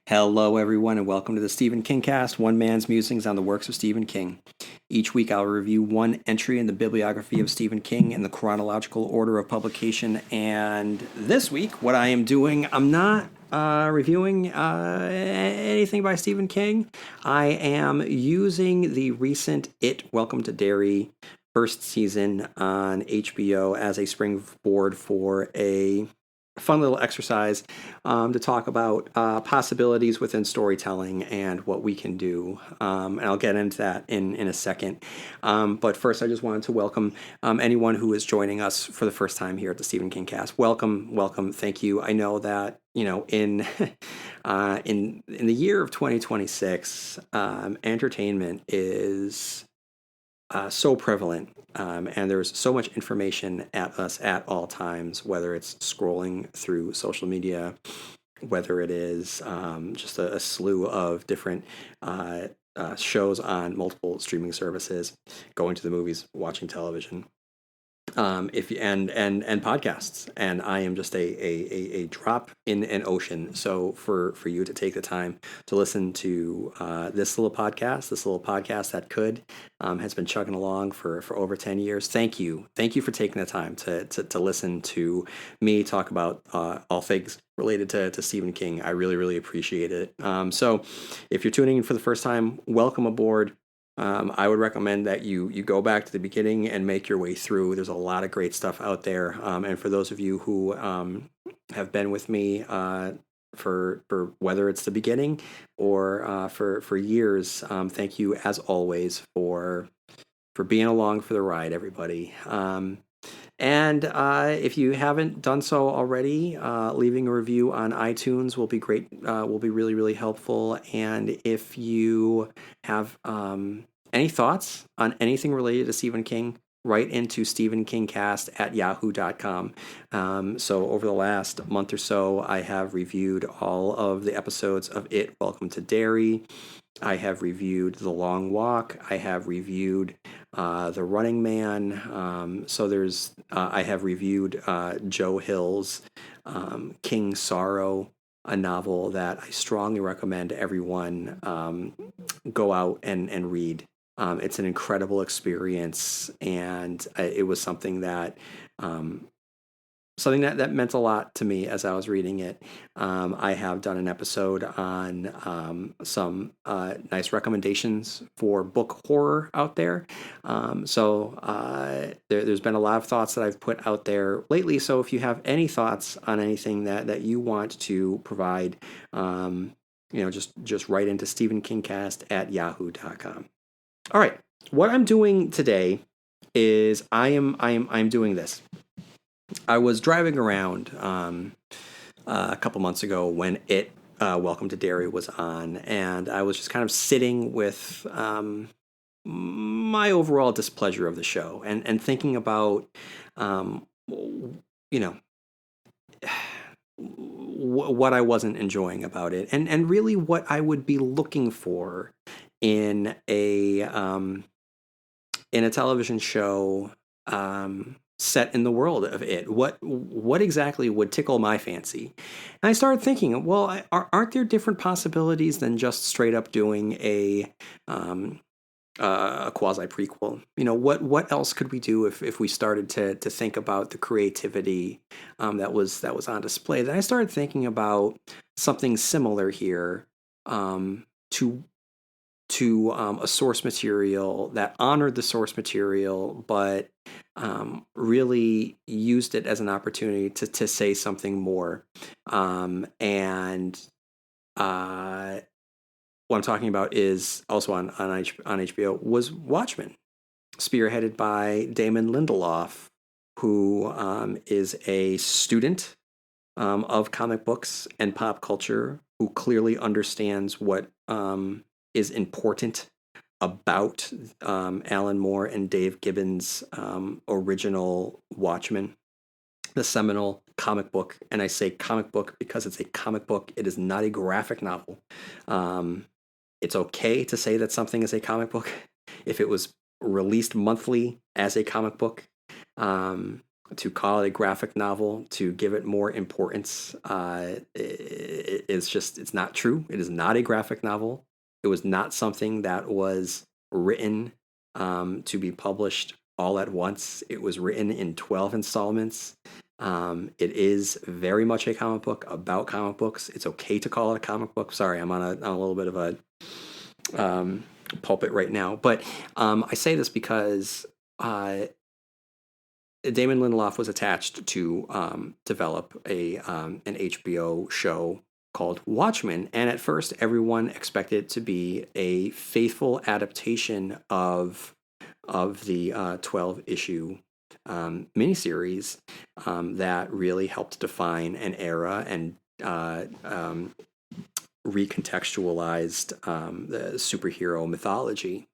Hello, everyone, and welcome to the Stephen King Cast, one man's musings on the works of Stephen King. Each week, I'll review one entry in the bibliography of Stephen King in the chronological order of publication. And this week, what I am doing, I'm not reviewing anything by Stephen King. I am using the recent Welcome to Derry first season on HBO as a springboard for a fun little exercise to talk about possibilities within storytelling and what we can do. And I'll get into that in a second. But first, I just wanted to welcome anyone who is joining us for the first time here at the Stephen King Cast. Welcome, welcome, thank you. I know that in in the year of 2026, entertainment is so prevalent, and there's so much information at us at all times, whether it's scrolling through social media, whether it is just a slew of different shows on multiple streaming services, going to the movies, watching television, if and podcasts, and I am just a drop in an ocean. So for you to take the time to listen to this little podcast that could has been chugging along for over 10 years. Thank you for taking the time to listen to me talk about all things related to Stephen King. I really appreciate it. So if you're tuning in for the first time, welcome aboard. I would recommend that you go back to the beginning and make your way through. There's a lot of great stuff out there. And for those of you who have been with me for whether it's the beginning or for years, thank you as always for being along for the ride, everybody. And if you haven't done so already, leaving a review on iTunes will be great. Will be really helpful. And if you have any thoughts on anything related to Stephen King, write into stephenkingcast@yahoo.com. So over the last month or so, I have reviewed all of the episodes of Welcome to Derry. I have reviewed The Long Walk. I have reviewed The Running Man. So there's I have reviewed Joe Hill's King Sorrow, a novel that I strongly recommend everyone go out and read. It's an incredible experience, and it was something that meant a lot to me as I was reading it. I have done an episode on some nice recommendations for book horror out there. There's been a lot of thoughts that I've put out there lately. So if you have any thoughts on anything that you want to provide, just write into stephenkingcast@yahoo.com. All right, what I'm doing today is I'm doing this. I was driving around a couple months ago when Welcome to Derry was on, and I was just kind of sitting with my overall displeasure of the show and thinking about, what I wasn't enjoying about it, and really what I would be looking for in a television show set in the world of it. What exactly would tickle my fancy? And I started thinking, well, aren't there different possibilities than just straight up doing a quasi prequel? What else could we do if we started to think about the creativity that was on display? Then I started thinking about something similar here, to a source material that honored the source material, but really used it as an opportunity to say something more. And what I'm talking about is also on HBO was Watchmen, spearheaded by Damon Lindelof, who is a student of comic books and pop culture, who clearly understands what is important about Alan Moore and Dave Gibbons' original Watchmen, the seminal comic book. And I say comic book because it's a comic book. It is not a graphic novel. It's okay to say that something is a comic book if it was released monthly as a comic book. To call it a graphic novel, to give it more importance, it it's not true. It is not a graphic novel. It was not something that was written to be published all at once. It was written in 12 installments. It is very much a comic book about comic books. It's okay to call it a comic book. Sorry, I'm on a little bit of a pulpit right now, but I say this because Damon Lindelof was attached to develop an HBO show called Watchmen, and at first everyone expected it to be a faithful adaptation of the 12 issue miniseries that really helped define an era and recontextualized the superhero mythology.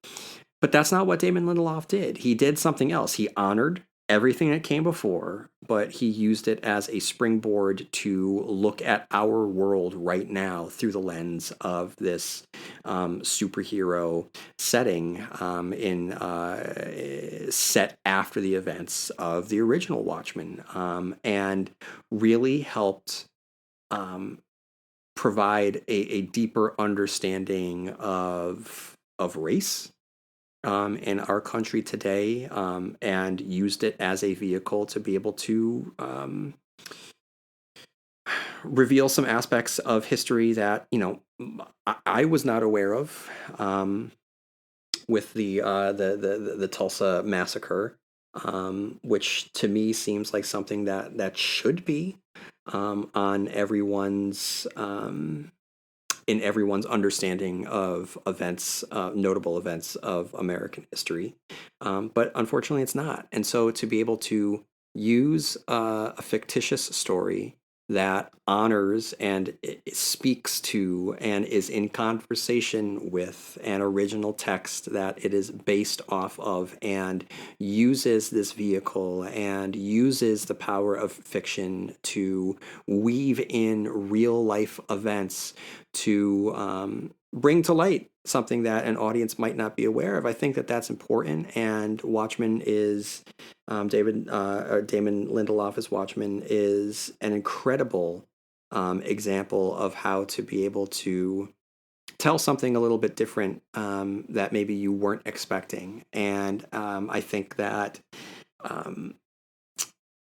But that's not what Damon Lindelof did. He did something else. He honored everything that came before, but he used it as a springboard to look at our world right now through the lens of this superhero setting set after the events of the original Watchmen, and really helped provide a deeper understanding of race in our country today, and used it as a vehicle to be able to reveal some aspects of history that I was not aware of, with the Tulsa massacre, which to me seems like something that should be on everyone's in everyone's understanding of events, notable events of American history. But unfortunately, it's not. And so to be able to use a fictitious story that honors and it speaks to and is in conversation with an original text that it is based off of, and uses this vehicle and uses the power of fiction to weave in real life events to bring to light something that an audience might not be aware of. I think that that's important, and Watchmen is Damon Lindelof's Watchmen is an incredible example of how to be able to tell something a little bit different that maybe you weren't expecting. And I think that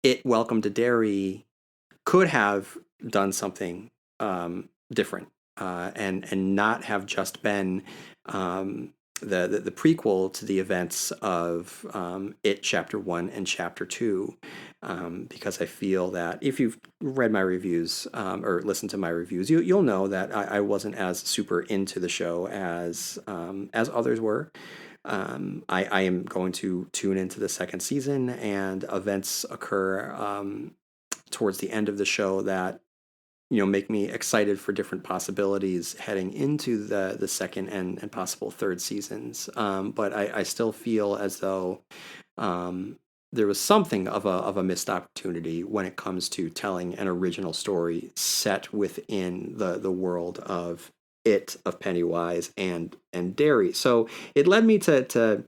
it Welcome to Derry could have done something different, and not have just been the prequel to the events of It Chapter 1 and Chapter 2, because I feel that if you've read my reviews or listened to my reviews, you'll know that I wasn't as super into the show as others were. I am going to tune into the second season, and events occur towards the end of the show that make me excited for different possibilities heading into the second and possible third seasons. But I still feel as though there was something of a missed opportunity when it comes to telling an original story set within the world of Pennywise and Derry. So it led me to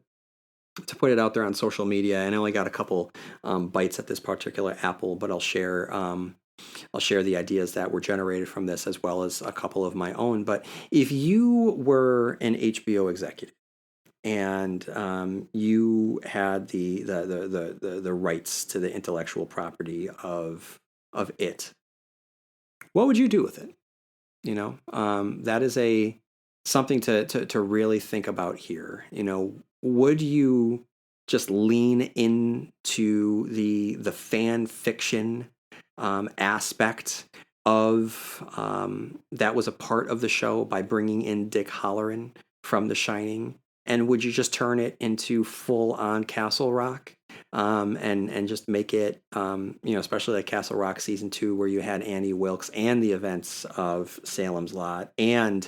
put it out there on social media, and I only got a couple bites at this particular apple, but I'll share the ideas that were generated from this, as well as a couple of my own. But if you were an HBO executive and you had the rights to the intellectual property of it, what would you do with it? That is something to really think about here. Would you just lean into the fan fiction aspect of that was a part of the show by bringing in Dick Hallorann from The Shining? And would you just turn it into full on Castle Rock, and just make it, especially like Castle Rock season 2, where you had Annie Wilkes and the events of Salem's Lot and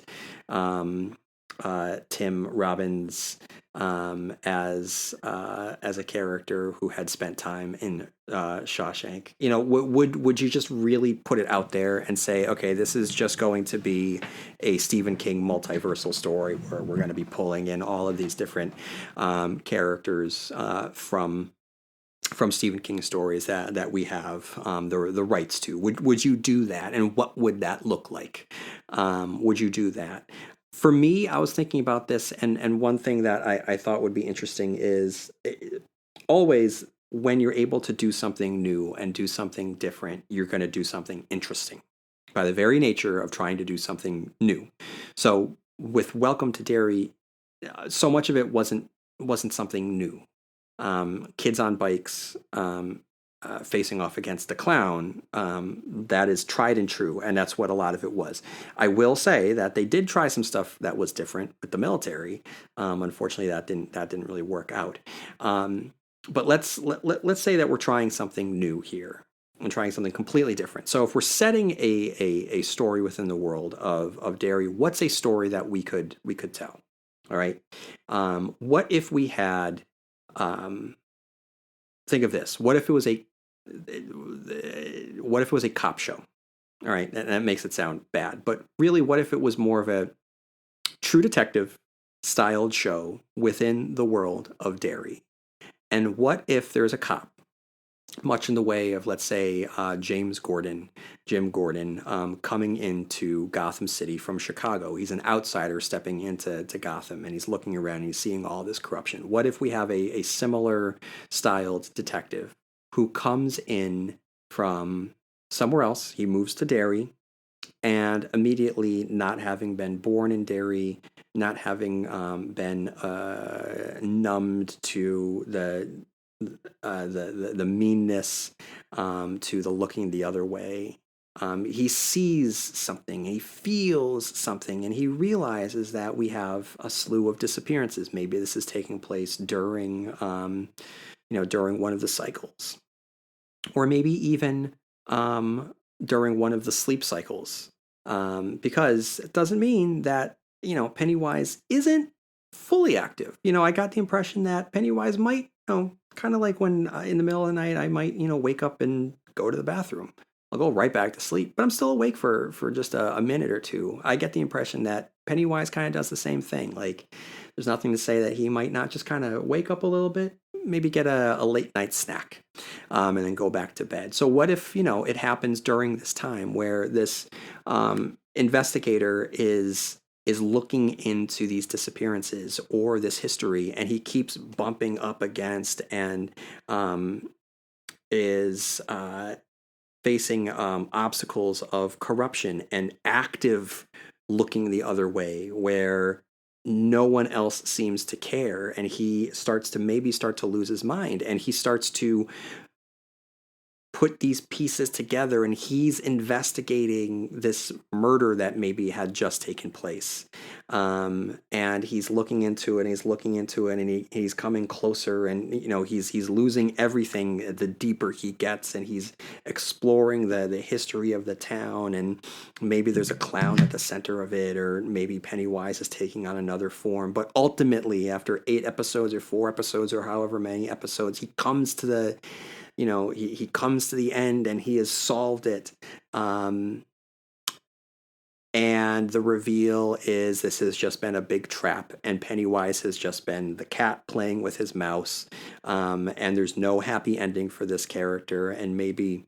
Tim Robbins as a character who had spent time in Shawshank? Would you just really put it out there and say, okay, this is just going to be a Stephen King multiversal story where we're going to be pulling in all of these different characters from from Stephen King stories that we have the rights to. Would you do that, and what would that look like? Would you do that? For me, I was thinking about this, and one thing that I thought would be interesting is always when you're able to do something new and do something different, you're going to do something interesting by the very nature of trying to do something new. So with Welcome to Derry, so much of it wasn't something new. Kids on bikes facing off against the clown, that is tried and true, and that's what a lot of it was. I will say that they did try some stuff that was different with the military. Unfortunately, that didn't really work out. But let's say that we're trying something new here and trying something completely different. So if we're setting a story within the world of Derry, what's a story that we could tell? All right. What if we had think of this. What if it was a cop show? All right, that makes it sound bad, but really, what if it was more of a True Detective styled show within the world of Derry? And what if there's a cop, much in the way of, let's say, Jim Gordon, coming into Gotham City from Chicago? He's an outsider stepping into Gotham, and he's looking around and he's seeing all this corruption. What if we have a similar styled detective who comes in from somewhere else? He moves to Derry, and immediately, not having been born in Derry, not having been numbed to the meanness, to the looking the other way. He sees something, he feels something, and he realizes that we have a slew of disappearances. Maybe this is taking place during one of the cycles, or maybe even during one of the sleep cycles, because it doesn't mean that Pennywise isn't fully active. I got the impression that Pennywise might, kind of like when in the middle of the night I might, wake up and go to the bathroom. I'll go right back to sleep, but I'm still awake for just a minute or two. I get the impression that Pennywise kind of does the same thing. Like, there's nothing to say that he might not just kind of wake up a little bit, maybe get a late night snack, and then go back to bed. So what if it happens during this time where this investigator is looking into these disappearances or this history, and he keeps bumping up against and is facing obstacles of corruption and active looking the other way, where no one else seems to care, and he starts to lose his mind, and he starts to put these pieces together, and he's investigating this murder that maybe had just taken place, and he's looking into it, and he's coming closer, and he's losing everything the deeper he gets, and he's exploring the history of the town, and maybe there's a clown at the center of it, or maybe Pennywise is taking on another form. But ultimately, after 8 episodes or 4 episodes or however many episodes, he comes to he comes to the end, and he has solved it. And the reveal is this has just been a big trap, and Pennywise has just been the cat playing with his mouse. And there's no happy ending for this character, and maybe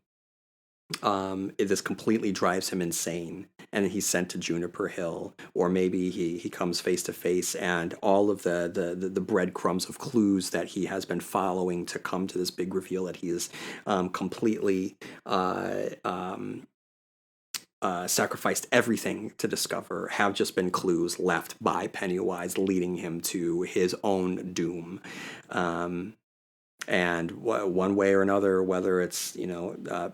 this completely drives him insane, and he's sent to Juniper Hill, or maybe he comes face to face, and all of the breadcrumbs of clues that he has been following to come to this big reveal that he is completely sacrificed everything to discover have just been clues left by Pennywise, leading him to his own doom. And one way or another, whether it's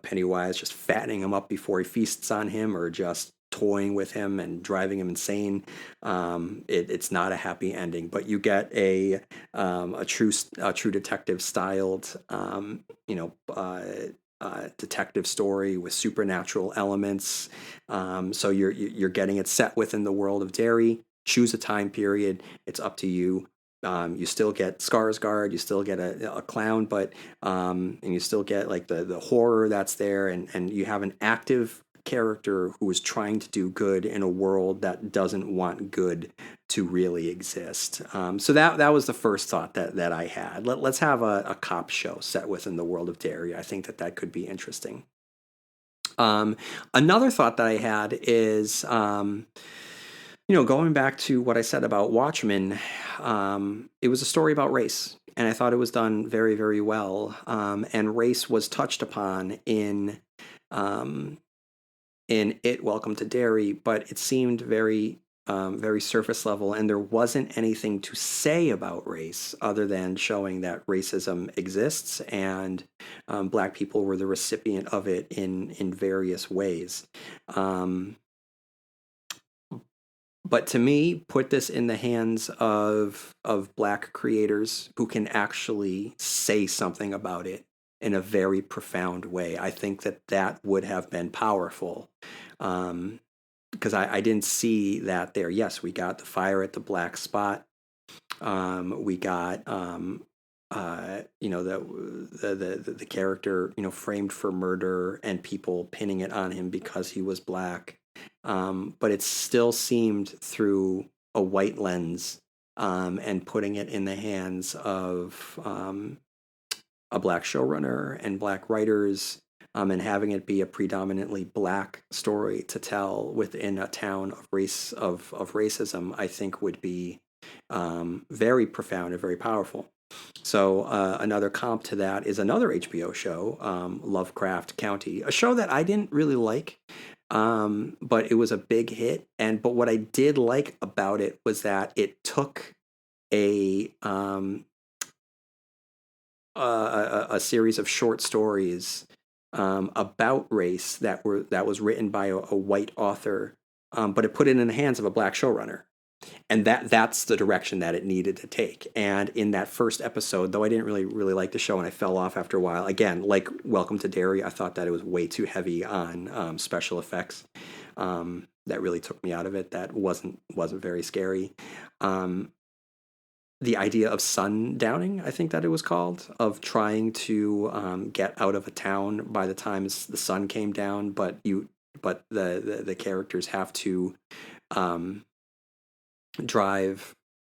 Pennywise just fattening him up before he feasts on him, or just toying with him and driving him insane, it's not a happy ending. But you get a true detective styled detective story with supernatural elements. So you're getting it set within the world of Derry. Choose a time period. It's up to you. You still get Skarsgård, you still get a clown, but and you still get like the horror that's there, and you have an active character who is trying to do good in a world that doesn't want good to really exist. So that was the first thought that I had. Let's have a cop show set within the world of Derry. I think that could be interesting. Another thought that I had is, going back to what I said about Watchmen, it was a story about race, and I thought it was done very, very well. And race was touched upon um, in It Welcome to Derry, but it seemed very, very surface level, and there wasn't anything to say about race other than showing that racism exists and Black people were the recipient of it in various ways. But to me, put this in the hands of Black creators who can actually say something about it in a very profound way. I think that would have been powerful. Because I didn't see that there. Yes, we got the fire at the black spot. We got the character framed for murder and people pinning it on him because he was Black. But it still seemed through a white lens, and putting it in the hands of a Black showrunner and Black writers, and having it be a predominantly Black story to tell within a town of racism, I think would be very profound and very powerful. So another comp to that is another HBO show, Lovecraft County, a show that I didn't really like, but it was a big hit. But what I did like about it was that it took a series of short stories about race that was written by a white author, but it put it in the hands of a Black showrunner, and that's the direction that it needed to take. And in that first episode, though I didn't really like the show and I fell off after a while, again, like Welcome to Derry, I thought that it was way too heavy on special effects. That really took me out of it. That wasn't very scary. The idea of sundowning, I think that it was called, of trying to get out of a town by the time the sun came down, but the characters have to drive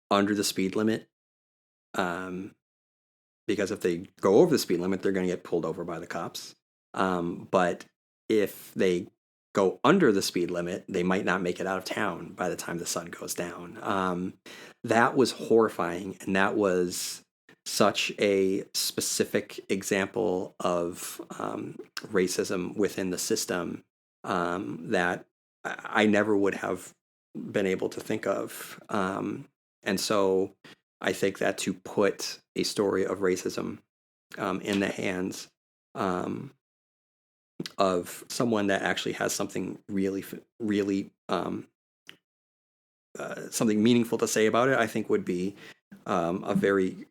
under the speed limit, because if they go over the speed limit, they're going to get pulled over by the cops. But if they go under the speed limit, they might not make it out of town by the time the sun goes down. That was horrifying, and that was such a specific example of racism within the system, that I never would have been able to think of. And so I think that to put a story of racism in the hands of someone that actually has something really, really something meaningful to say about it, I think would be a very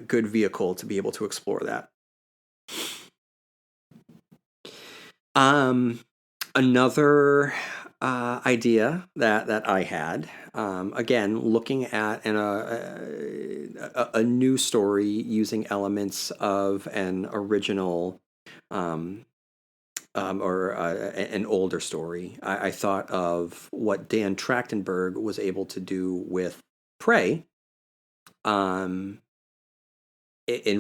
good vehicle to be able to explore that. Another idea that I had, again, looking at a new story using elements of an original or an older story. I thought of what Dan Trachtenberg was able to do with Prey, in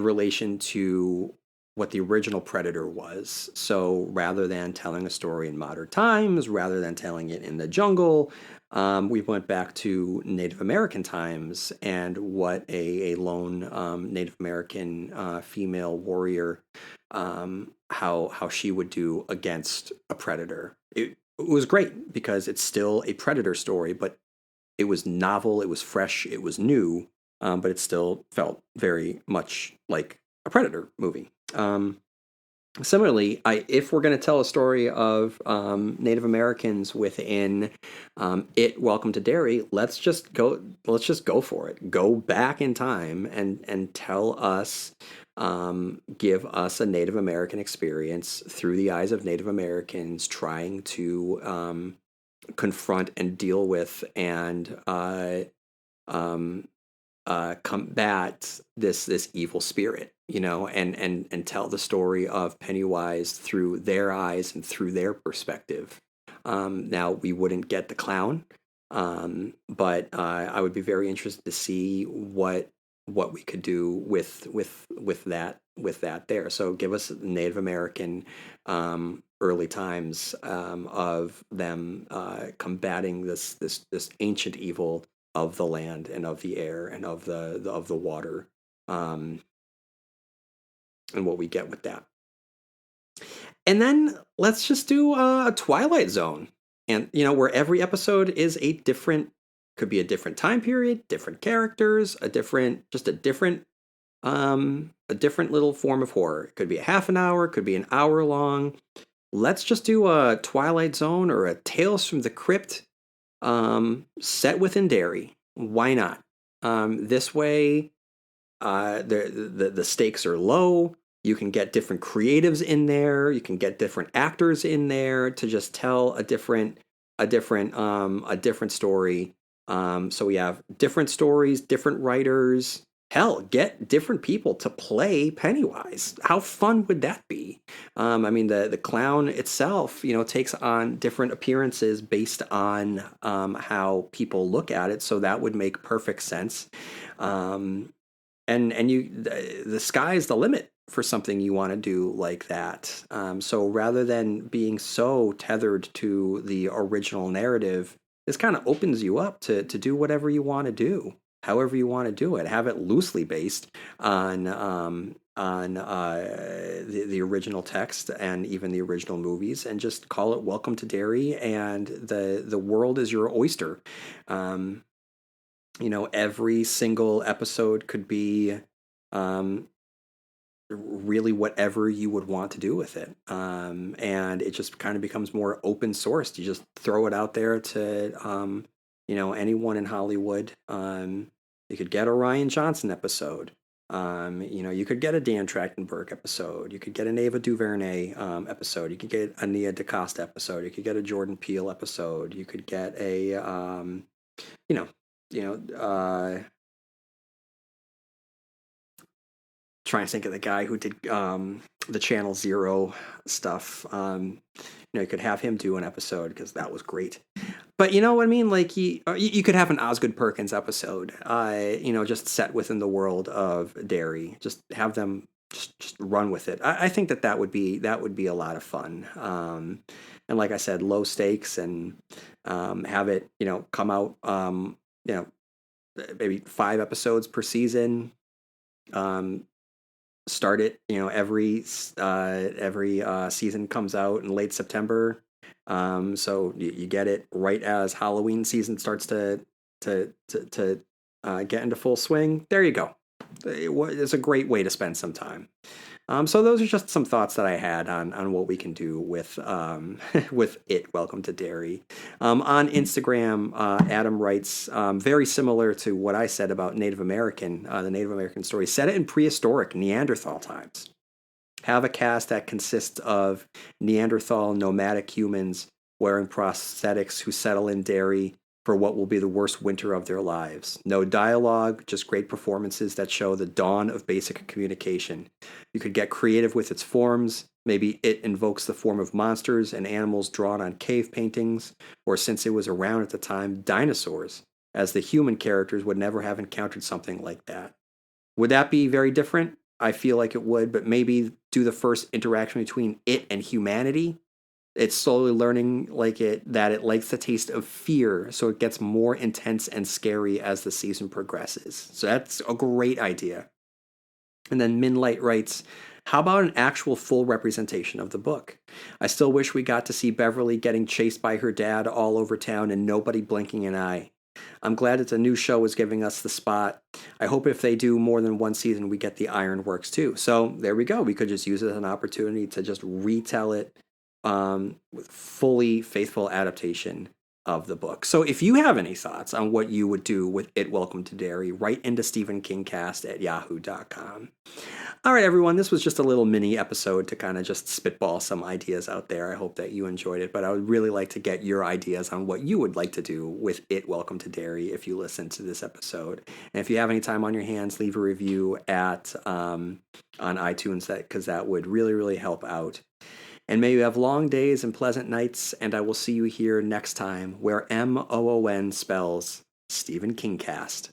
relation to what the original Predator was. So rather than telling a story in modern times, rather than telling it in the jungle, we went back to Native American times and what a lone Native American female warrior, how she would do against a predator. It was great because it's still a Predator story, but it was novel, it was fresh, it was new, but it still felt very much like a Predator movie. Similarly, if we're going to tell a story of Native Americans within It Welcome to Derry, let's just go for it. Go back in time and tell us, give us a Native American experience through the eyes of Native Americans trying to confront and deal with and combat this evil spirit. and tell the story of Pennywise through their eyes and through their perspective. Now we wouldn't get the clown, but I would be very interested to see what we could do with that there. So give us Native American early times of them combating this ancient evil of the land and of the air and of the water, um, and what we get with that. And then let's just do a Twilight Zone, and where every episode is could be a different time period, different characters, a different little form of horror. It could be a half an hour, it could be an hour long. Let's just do a Twilight Zone or a Tales from the Crypt, set within Derry. Why not? This way, the stakes are low. You can get different creatives in there. You can get different actors in there to just tell a different story. So we have different stories, different writers. Hell, get different people to play Pennywise. How fun would that be? I mean, the clown itself, takes on different appearances based on how people look at it. So that would make perfect sense. The sky is the limit for something you want to do like that. So rather than being so tethered to the original narrative, this kind of opens you up to do whatever you want to do, however you want to do it. Have it loosely based on the original text and even the original movies, and just call it Welcome to Derry, and the world is your oyster. Every single episode could be really whatever you would want to do with it. And it just kind of becomes more open sourced. You just throw it out there to, anyone in Hollywood. You could get a Ryan Johnson episode. You could get a Dan Trachtenberg episode. You could get an Ava DuVernay episode. You could get a Nia DaCosta episode. You could get a Jordan Peele episode. You could get a, trying to think of the guy who did the Channel Zero stuff. You could have him do an episode because that was great. But you know what I mean? Like you could have an Osgood Perkins episode. Just set within the world of Derry. Just have them just run with it. I think that would be a lot of fun. And like I said, low stakes, and have it come out maybe 5 episodes per season. Start it, every season comes out in late September. So you get it right as Halloween season starts to get into full swing. There you go. It's a great way to spend some time. So those are just some thoughts that I had on what we can do with with it. Welcome to Derry. On Instagram, Adam writes very similar to what I said about Native American, the Native American story. Set it in prehistoric Neanderthal times. Have a cast that consists of Neanderthal nomadic humans wearing prosthetics who settle in Derry for what will be the worst winter of their lives. No dialogue, just great performances that show the dawn of basic communication. You could get creative with its forms. Maybe it invokes the form of monsters and animals drawn on cave paintings, or since it was around at the time, dinosaurs, as the human characters would never have encountered something like that. Would that be very different? I feel like it would, but maybe do the first interaction between it and humanity. It's slowly learning that it likes the taste of fear, so it gets more intense and scary as the season progresses. So that's a great idea. And then Minlight writes, how about an actual full representation of the book? I still wish we got to see Beverly getting chased by her dad all over town and nobody blinking an eye. I'm glad that the new show is giving us the spot. I hope if they do more than one season, we get the Ironworks too. So there we go. We could just use it as an opportunity to just retell it with fully faithful adaptation of the book. So if you have any thoughts on what you would do with It Welcome to Derry, write into stephenkingcast@yahoo.com. All right, everyone, this was just a little mini episode to kind of just spitball some ideas out there. I hope that you enjoyed it, but I would really like to get your ideas on what you would like to do with It Welcome to Derry if you listen to this episode. And if you have any time on your hands, leave a review at on iTunes, because that would really, really help out. And may you have long days and pleasant nights, and I will see you here next time where MOON spells Stephen King Cast.